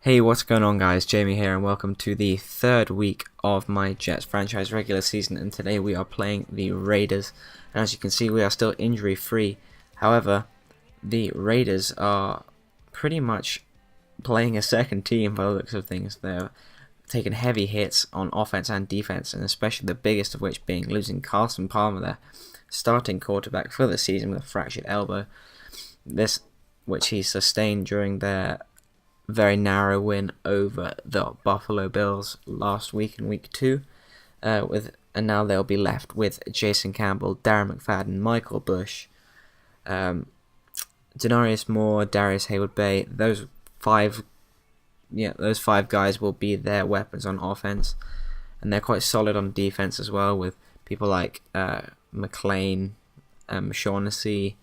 Hey, what's going on guys? Jamie here and welcome to the third week of my Jets franchise regular season, and today we are playing the Raiders, and as you can see we are still injury free. However, the Raiders are pretty much playing a second team by the looks of things. They're taking heavy hits on offense and defense, and especially the biggest of which being losing Carson Palmer, their starting quarterback for the season, with a fractured elbow. This which he sustained during their very narrow win over the Buffalo Bills last week in week 2, and now they'll be left with Jason Campbell, Darren McFadden, Michael Bush, Denarius Moore, Darius Haywood-Bay. Those five guys will be their weapons on offense, and they're quite solid on defense as well, with people like McLean, Shaughnessy,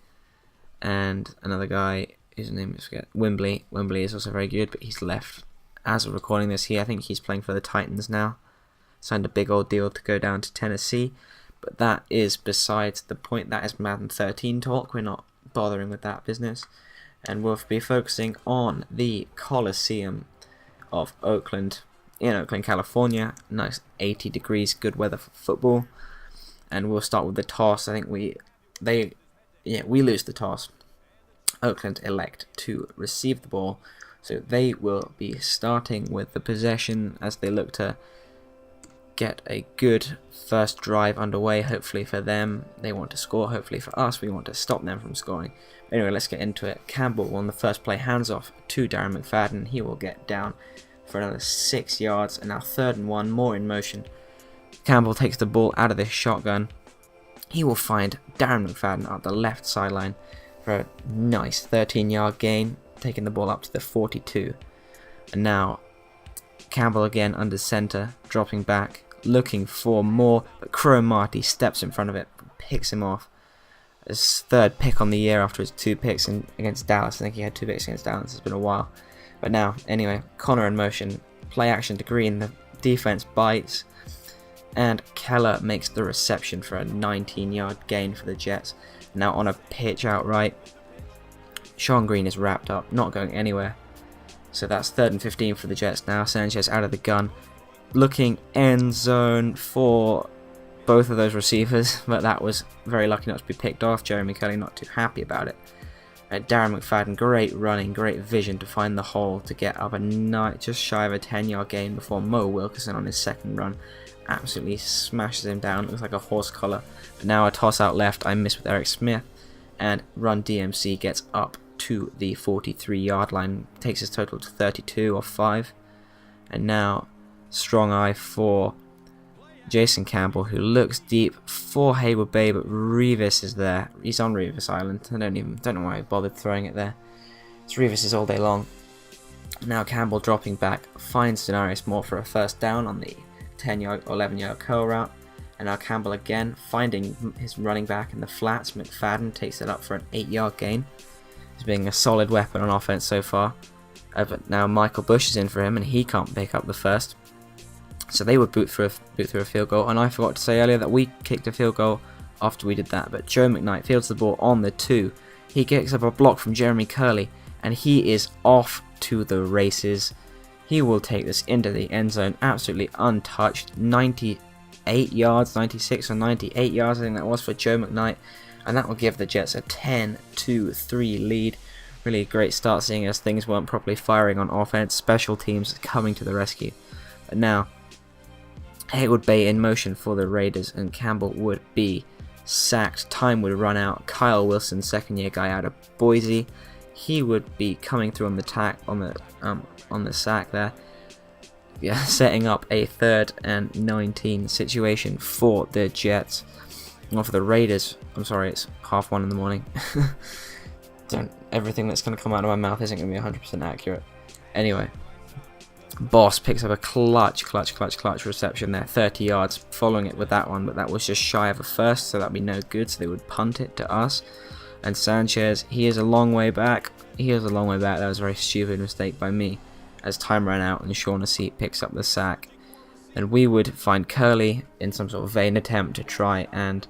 and another guy. His name is Wembley. Wembley is also very good, but he's left as of recording this. I think he's playing for the Titans now. Signed a big old deal to go down to Tennessee, but that is besides the point. That is Madden 13 talk. We're not bothering with that business, and we'll be focusing on the Coliseum of Oakland, in Oakland, California. Nice 80 degrees, good weather for football, and we'll start with the toss. I think we lose the toss. Oakland elect to receive the ball, so they will be starting with the possession as they look to get a good first drive underway. Hopefully for them, they want to score. Hopefully for us, we want to stop them from scoring. Anyway, let's get into it. Campbell on the first play, hands off to Darren McFadden. He will get down for another 6 yards, and now 3rd and 1, more in motion. Campbell takes the ball out of this shotgun. He will find Darren McFadden at the left sideline for a nice 13-yard gain, taking the ball up to the 42. And now Campbell again under center, dropping back, looking for more, but Cromartie steps in front of it, picks him off. His 3rd pick on the year after his 2 picks against Dallas. I think he had 2 picks against Dallas. It's been a while. But now, anyway, Connor in motion, play action to Green. The defense bites, and Keller makes the reception for a 19-yard gain for the Jets. Now on a pitch outright, Sean Green is wrapped up, not going anywhere. So that's 3rd and 15 for the Jets now. Sanchez out of the gun, looking end zone for both of those receivers, but that was very lucky not to be picked off. Jeremy Curley not too happy about it. Darren McFadden, great running, great vision to find the hole to get up just shy of a 10-yard gain before Mo Wilkerson on his 2nd run absolutely smashes him down. Looks like a horse collar. But now a toss out left, I miss with Eric Smith, and Run DMC gets up to the 43-yard line, takes his total to 32 or 5. And now strong eye for Jason Campbell, who looks deep for Haywood Bay, but Revis is there. He's on Revis Island. I don't know why I bothered throwing it there. It's Revis all day long. Now Campbell dropping back, finds Denarius Moore for a 1st down on the 10-yard or 11-yard curl route. And now Campbell again finding his running back in the flats. McFadden takes it up for an 8-yard gain. He's being a solid weapon on offense so far. But now Michael Bush is in for him, and he can't pick up the 1st. So they would boot through a field goal. And I forgot to say earlier that we kicked a field goal after we did that. But Joe McKnight fields the ball on the 2. He kicks up a block from Jeremy Curley, and he is off to the races. He will take this into the end zone absolutely untouched. 98 yards, 96 or 98 yards I think that was for Joe McKnight. And that will give the Jets a 10-3 lead. Really great start, seeing as things weren't properly firing on offense. Special teams coming to the rescue. But now Haywood Bay in motion for the Raiders, and Campbell would be sacked. Time would run out. Kyle Wilson, 2nd-year guy out of Boise, he would be coming through on the sack there. Yeah, setting up a 3rd and 19 situation for the Jets. Or for the Raiders. I'm sorry, it's 1:30 in the morning. Everything that's going to come out of my mouth isn't going to be 100% accurate. Anyway, Boss picks up a clutch reception there, 30 yards, following it with that one, but that was just shy of a 1st, so that'd be no good, so they would punt it to us. And Sanchez, he is a long way back. That was a very stupid mistake by me, as time ran out and Shaughnessy picks up the sack. And we would find Curley in some sort of vain attempt to try and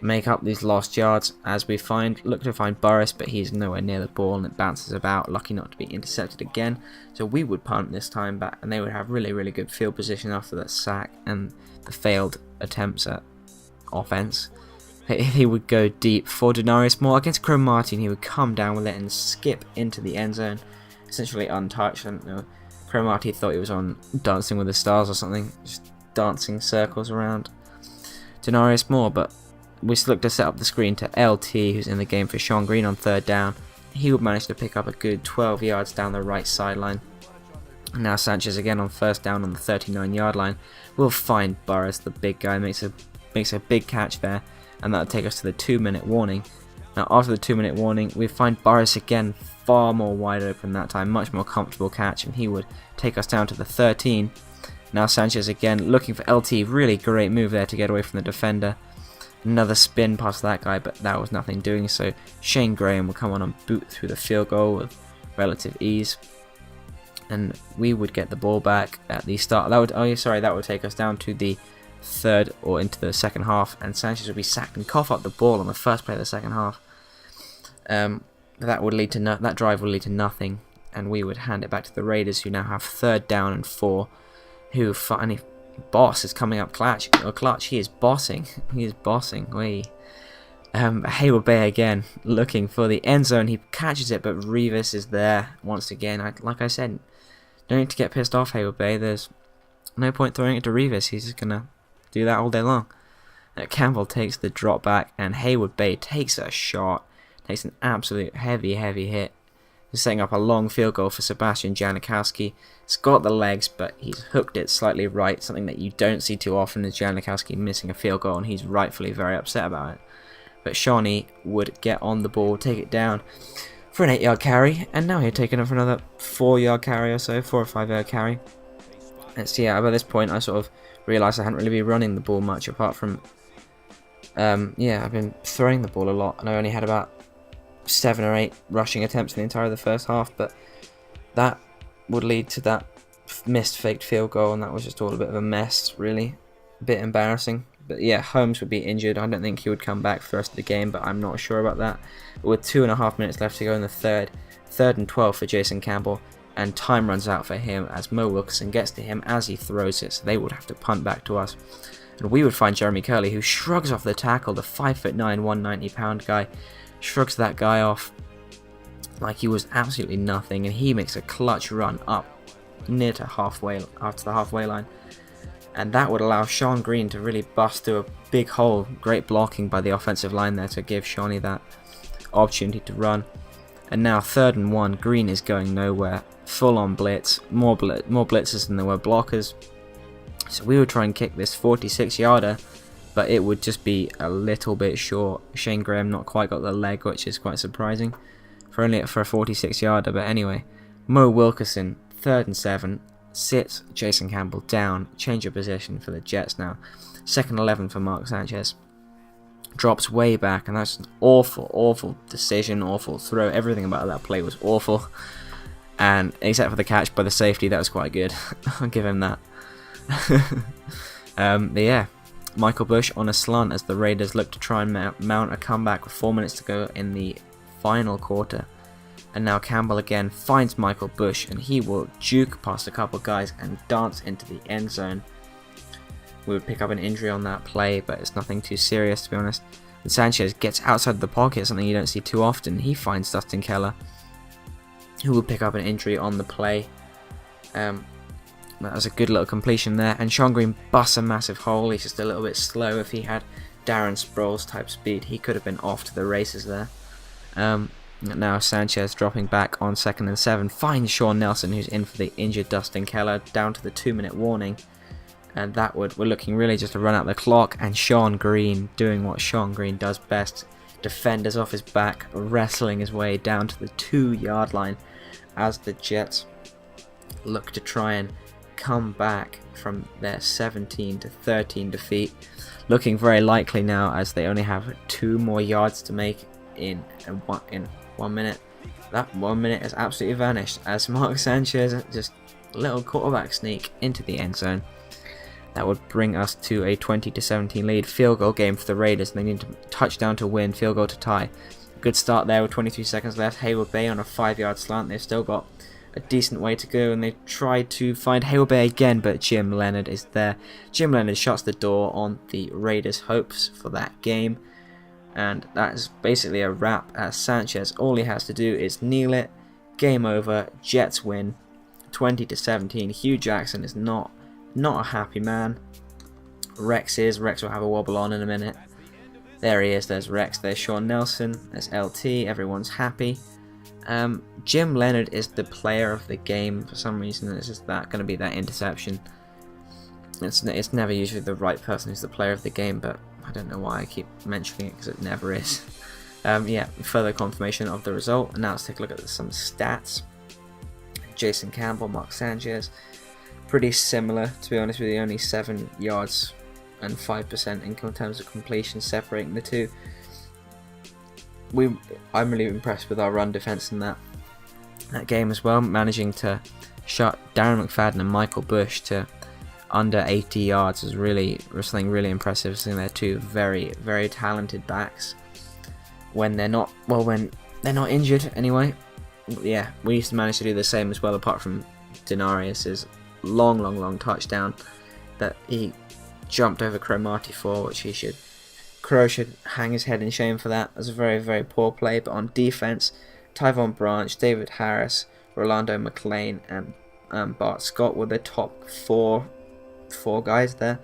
make up these lost yards as we look to find Burris, but he's nowhere near the ball and it bounces about, lucky not to be intercepted again. So we would punt this time back, and they would have really good field position after that sack and the failed attempts at offense. He would go deep for Denarius Moore against Crow Martin. He would come down with it and skip into the end zone, essentially untouched. I don't know, Crow Martin thought he was on Dancing with the Stars or something, just dancing circles around Denarius Moore, but we look to set up the screen to LT, who's in the game for Sean Green on third down. He would manage to pick up a good 12 yards down the right sideline. Now Sanchez again on first down on the 39-yard line. We'll find Burris, the big guy, makes a big catch there, and that'll take us to the 2-minute warning. Now after the 2-minute warning, we find Burris again far more wide open that time, much more comfortable catch, and he would take us down to the 13. Now Sanchez again looking for LT, really great move there to get away from the defender. Another spin past that guy, but that was nothing doing, so Shane Graham will come on and boot through the field goal with relative ease. And we would get the ball back at the start. That would take us down to the third or into the second half, and Sanchez would be sacked and cough up the ball on the first play of the second half. That would lead to that drive would lead to nothing, and we would hand it back to the Raiders, who now have third down and 4. Who finally, Boss is coming up clutch. He is bossing. He is bossing. Hayward Bay again looking for the end zone. He catches it, but Revis is there once again. Like I said, don't need to get pissed off, Hayward Bay. There's no point throwing it to Revis. He's just gonna do that all day long. Campbell takes the drop back, and Hayward Bay takes a shot. Takes an absolute heavy hit. He's setting up a long field goal for Sebastian Janikowski. It's got the legs, but he's hooked it slightly right. Something that you don't see too often is Janikowski missing a field goal, and he's rightfully very upset about it. But Shawnee would get on the ball, take it down for an 8-yard carry, and now he'd taken it for another 4-yard carry or so, 4 or 5-yard carry. And so yeah, by this point I sort of realised I hadn't really been running the ball much, apart from I've been throwing the ball a lot, and I only had about 7 or 8 rushing attempts in the entire of the first half, but that would lead to that missed faked field goal, and that was just all a bit of a mess, really. A bit embarrassing. But yeah, Holmes would be injured. I don't think he would come back for the rest of the game, but I'm not sure about that. But with 2.5 minutes left to go in the third and 12 for Jason Campbell, and time runs out for him as Mo Wilkerson gets to him as he throws it, so they would have to punt back to us. And we would find Jeremy Curley, who shrugs off the tackle, the 5'9", 190-pound guy, shrugs that guy off like he was absolutely nothing, and he makes a clutch run up near to the halfway line, and that would allow Sean Green to really bust through a big hole. Great blocking by the offensive line there to give Shawnee that opportunity to run. And now 3rd and 1, Green is going nowhere, full on blitz, more blitzers than there were blockers, so we would try and kick this 46-yarder, but it would just be a little bit short. Shane Graham not quite got the leg, which is quite surprising for a 46-yarder. But anyway, Mo Wilkerson, 3rd and 7, sits Jason Campbell down, change of position for the Jets now. 2nd and 11 for Mark Sanchez. Drops way back, and that's an awful decision, awful throw. Everything about that play was awful, and except for the catch by the safety, that was quite good. I'll give him that. But yeah, Michael Bush on a slant as the Raiders look to try and mount a comeback with 4 minutes to go in the final quarter. And now Campbell again finds Michael Bush, and he will juke past a couple guys and dance into the end zone. We would pick up an injury on that play, but it's nothing too serious, to be honest. And Sanchez gets outside the pocket, something you don't see too often. He finds Dustin Keller, who will pick up an injury on the play. That was a good little completion there, and Sean Green busts a massive hole. He's just a little bit slow. If he had Darren Sproles type speed, he could have been off to the races there. Now Sanchez dropping back on 2nd and 7, finds Sean Nelson, who's in for the injured Dustin Keller, down to the 2-minute warning, and we're looking really just to run out the clock. And Sean Green doing what Sean Green does best, defenders off his back, wrestling his way down to the 2-yard line as the Jets look to try and come back from their 17-13 defeat, looking very likely now as they only have 2 more yards to make in 1 minute. That 1 minute has absolutely vanished as Mark Sanchez just a little quarterback sneak into the end zone. That would bring us to a 20-17 lead. Field goal game for the Raiders. They need a touchdown to win, field goal to tie. Good start there with 23 seconds left. Hayward Bay on a 5-yard slant. They've still got a decent way to go, and they try to find Hayward Bay again, but Jim Leonard is there. Jim Leonard shuts the door on the Raiders' hopes for that game, and that is basically a wrap. As Sanchez, all he has to do is kneel it. Game over. Jets win 20-17. Hugh Jackson is not a happy man. Rex will have a wobble on in a minute. There he is. There's Rex. There's Sean Nelson. There's LT. Everyone's happy. Jim Leonard is the player of the game for some reason. It's just that going to be that interception. It's never usually the right person who's the player of the game, but I don't know why I keep mentioning it, because it never is. Yeah, further confirmation of the result. And now let's take a look at some stats. Jason Campbell, Mark Sanchez, pretty similar, to be honest with you. Only 7 yards and 5% in terms of completion separating the two. I'm really impressed with our run defense in that game as well, managing to shut Darren McFadden and Michael Bush to under 80 yards is something really impressive. Seeing they're two very, very talented backs when they're not injured anyway. Yeah, we used to manage to do the same as well, apart from Denarius's long touchdown that he jumped over Cromartie for, which Crow should hang his head in shame for that. It was a very, very poor play. But on defense, Tyvon Branch, David Harris, Rolando McClain, and Bart Scott were the top four guys there.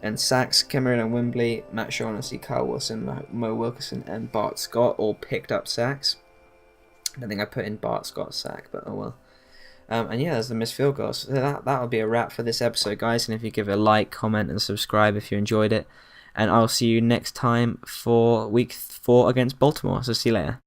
And sacks, Cameron Wimbley, Matt Shaughnessy, Kyle Wilson, Mo Wilkerson, and Bart Scott all picked up sacks. I don't think I put in Bart Scott's sack, but oh well. And yeah, there's the missed field goals. So that'll be a wrap for this episode, guys. And if you give it a like, comment, and subscribe if you enjoyed it. And I'll see you next time for week 4 against Baltimore. So see you later.